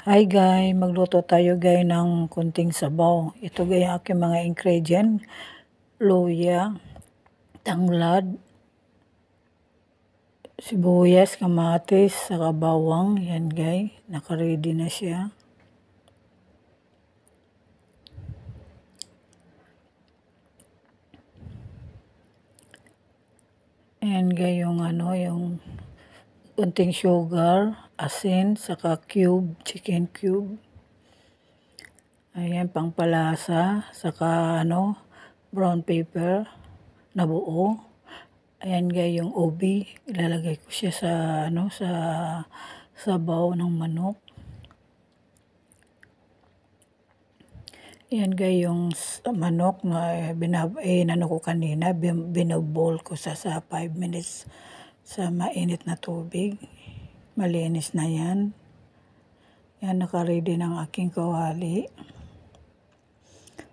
Hi guys, magluto tayo guys ng kunting sabaw. Ito guys ang aking mga ingredient. Luya, tanglad, sibuyas, kamatis, saka bawang. Yan guys, naka-ready na siya. Ayan guys yung kunting sugar, asin, saka chicken cube. Ayan, pangpalasa, saka brown paper na buo. Ayan guys yung ubi, ilalagay ko siya sa sa sabaw ng manok. Ayan guys yung manok na ko kanina, binobol ko sa 5 minutes sa mainit na tubig. Malinis na yan. Yan, naka-ready ng aking kawali.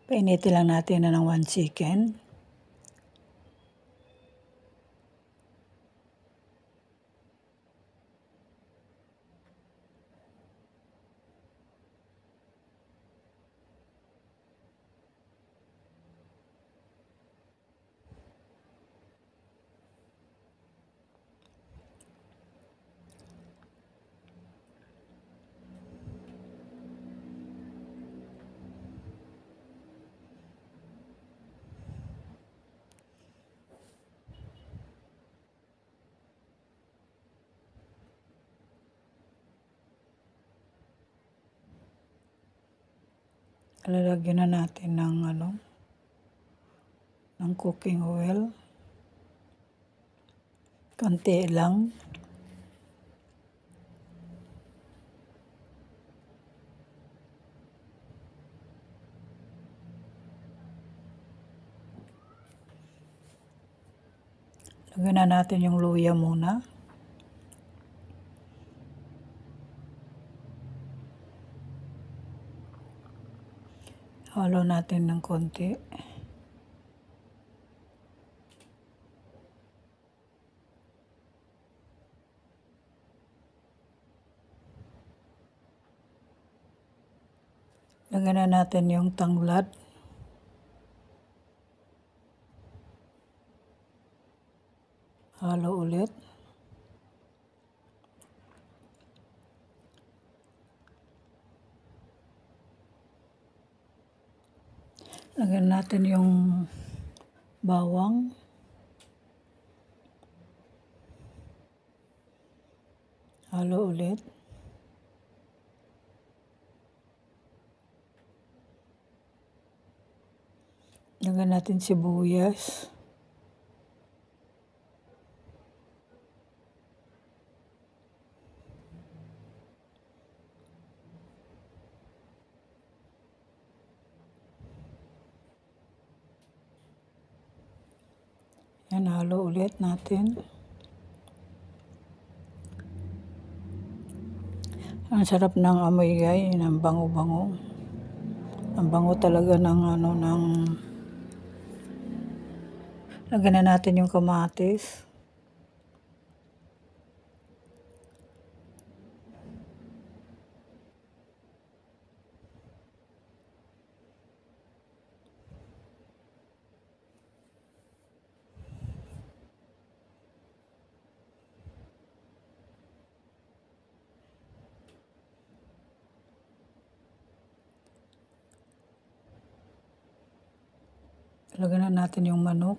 Painitin lang natin na ng 1 second. Lalagyan na natin ng cooking oil. Konti lang. Lagyan na natin yung luya muna. Halo natin ng konti. Lagyan na natin yung tanglad. Halo ulit. Lagyan natin yung bawang. Halo ulit. Lagyan natin sibuyas. Yan, halo ulit natin. Ang sarap ng amoy guys, ng bango-bango. Ang bango talaga ng lagyan na natin yung kamatis. Lagyan na natin yung manok.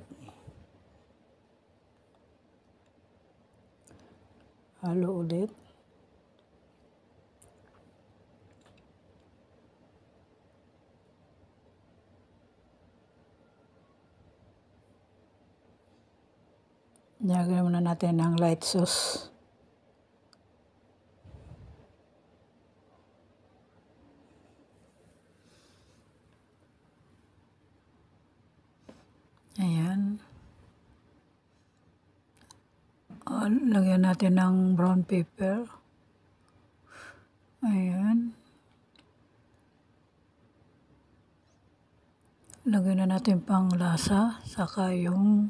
Halo ulit. Lagyan muna natin ng light sauce. Ayan. Lagyan natin ng brown paper. Ayan. Lagyan na natin pang lasa, saka yung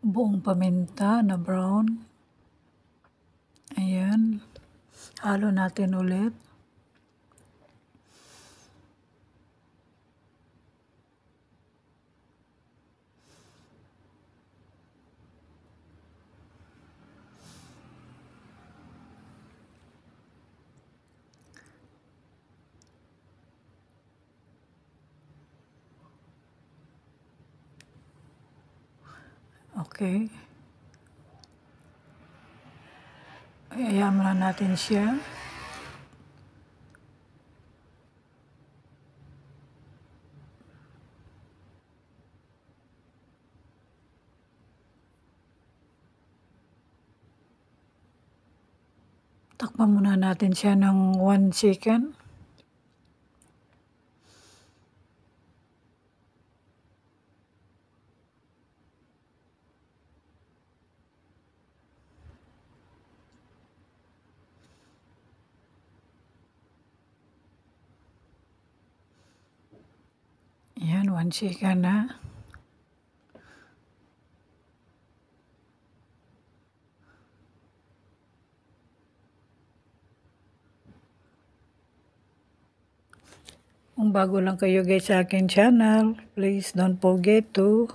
buong paminta na brown. Ayan. Halo natin ulit. Okay. Hayaan muna natin siya. Takpan muna natin siya ng 1 second. Yan, 1 second na. Kung bago lang kayo guys sa akin channel, please don't forget to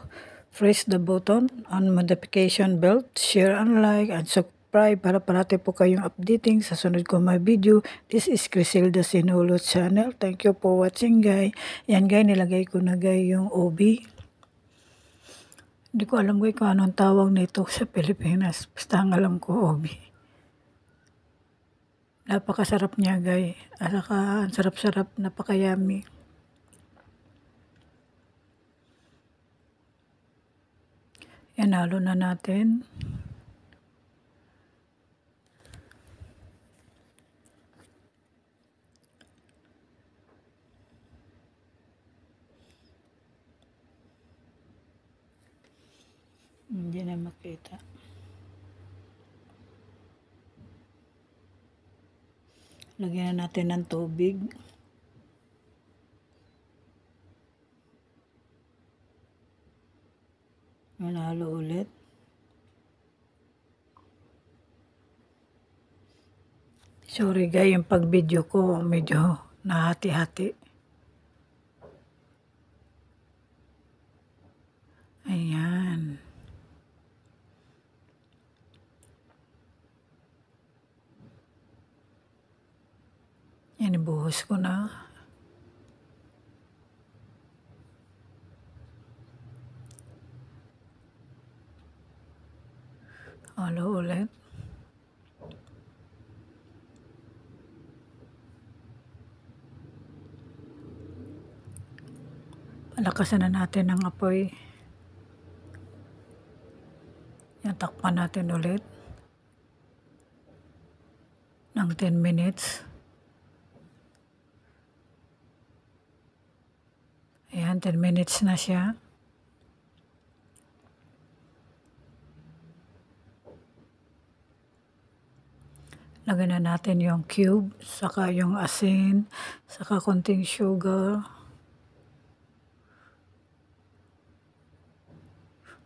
press the button on notification bell, share and like, and subscribe para parati po kayong updating sa sunod ko mga video. This is Criselda Sinulot channel. Thank you for watching guys. Yan guys, nilagay ko na guys yung OB. Hindi ko alam guys kung anong tawag nito sa Pilipinas. Basta ang alam ko OB. Napakasarap niya guys. At saka ang sarap-sarap, napakayami. Yan, halo na natin. Hindi na makita. Lagyan na natin ng tubig. Halo ulit. Sorry guys, yung pag-video ko medyo nahati-hati. Ayan. Yan, ibuhos ko na. Halo ulit. Palakasan na natin ang apoy. Yan, takpan natin ulit ng 10 minutes. Ayan, 10 minutes na siya. Lagyan na natin yung cube, saka yung asin, saka konting sugar.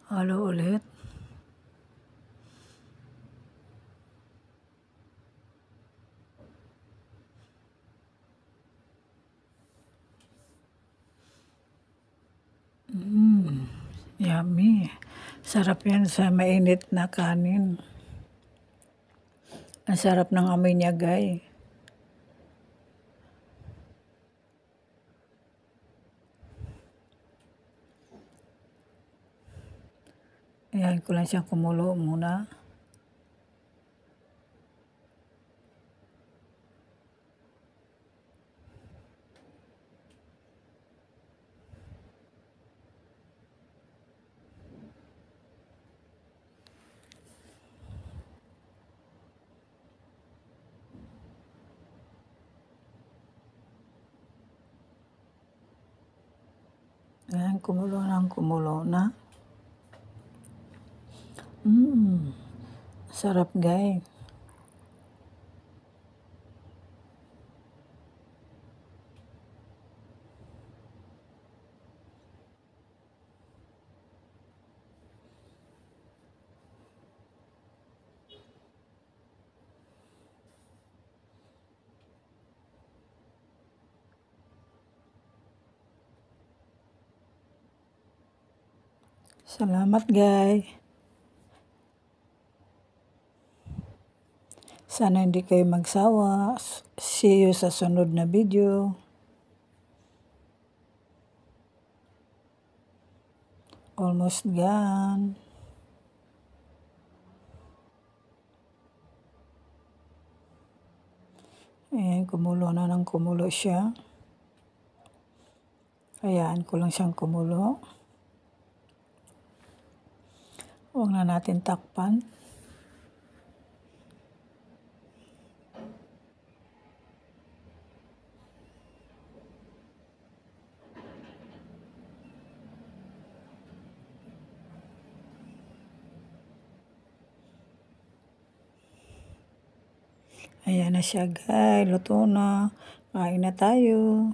Halo ulit. Yummy. Sarap yan sa mainit na kanin. Ang sarap ng amoy niya, guys. Ayan ko lang siyang kumulo muna. Ayan, kumulo na. Sarap guys. Salamat guys. Sana hindi kayo magsawa. See you sa sunod na video. Almost done. Ayan, kumulo na ng kumulo siya. Hayaan ko lang siyang kumulo. Huwag na natin takpan. Ayan na siya guys, luto na. Kain na tayo.